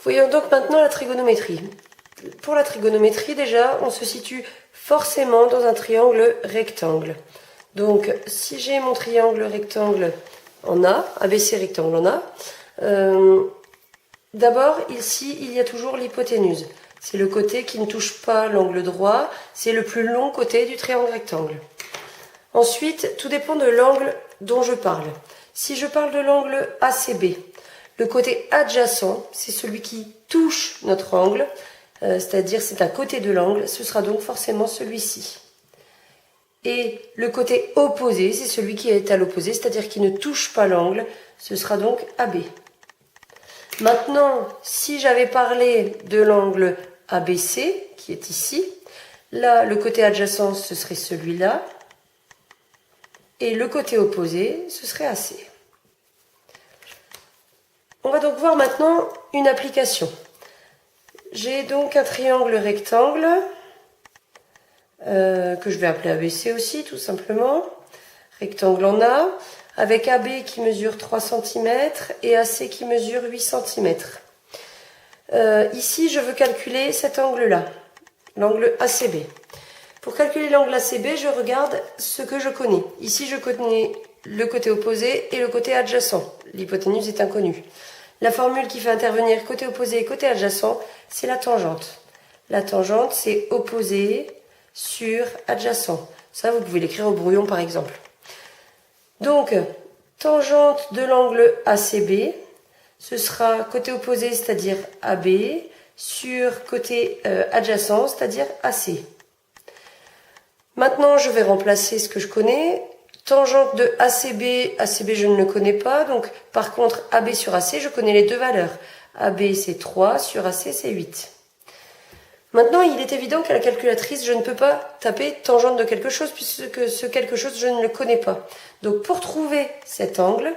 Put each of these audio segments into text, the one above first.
Voyons donc maintenant la trigonométrie. Pour la trigonométrie, déjà, on se situe forcément dans un triangle rectangle. Donc, si j'ai mon triangle rectangle en A, ABC rectangle en A, d'abord, ici, il y a toujours l'hypoténuse. C'est le côté qui ne touche pas l'angle droit, c'est le plus long côté du triangle rectangle. Ensuite, tout dépend de l'angle dont je parle. Si je parle de l'angle ACB, le côté adjacent, c'est celui qui touche notre angle, c'est-à-dire c'est un côté de l'angle, ce sera donc forcément celui-ci. Et le côté opposé, c'est celui qui est à l'opposé, c'est-à-dire qui ne touche pas l'angle, ce sera donc AB. Maintenant, si j'avais parlé de l'angle ABC, qui est ici, là, le côté adjacent, ce serait celui-là, et le côté opposé, ce serait AC. On va donc voir maintenant une application. J'ai donc un triangle rectangle, que je vais appeler ABC aussi, tout simplement. Rectangle en A, avec AB qui mesure 3 cm et AC qui mesure 8 cm. Ici, je veux calculer cet angle-là, l'angle ACB. Pour calculer l'angle ACB, je regarde ce que je connais. Ici, je connais le côté opposé et le côté adjacent. L'hypoténuse est inconnue. La formule qui fait intervenir côté opposé et côté adjacent, c'est la tangente. La tangente, c'est opposé sur adjacent. Ça, vous pouvez l'écrire au brouillon, par exemple. Donc, tangente de l'angle ACB, ce sera côté opposé, c'est-à-dire AB, sur côté adjacent, c'est-à-dire AC. Maintenant, je vais remplacer ce que je connais. Tangente de ACB, ACB je ne le connais pas, donc par contre AB sur AC, je connais les deux valeurs. AB c'est 3, sur AC c'est 8. Maintenant, il est évident qu'à la calculatrice, je ne peux pas taper tangente de quelque chose, puisque ce quelque chose, je ne le connais pas. Donc pour trouver cet angle,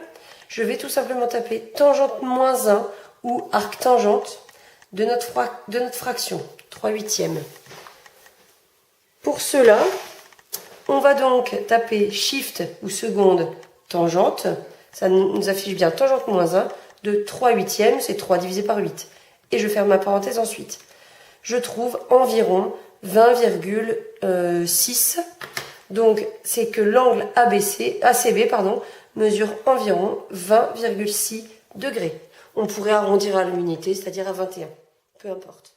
je vais tout simplement taper tangente moins 1 ou arctangente de notre fraction, 3/8. Pour cela, on va donc taper shift ou seconde tangente, ça nous affiche bien tangente moins 1 de 3/8, c'est 3 divisé par 8. Et je ferme ma parenthèse ensuite. Je trouve environ 20,6. Donc c'est que l'angle ACB mesure environ 20,6 degrés. On pourrait arrondir à l'unité, c'est-à-dire à 21. Peu importe.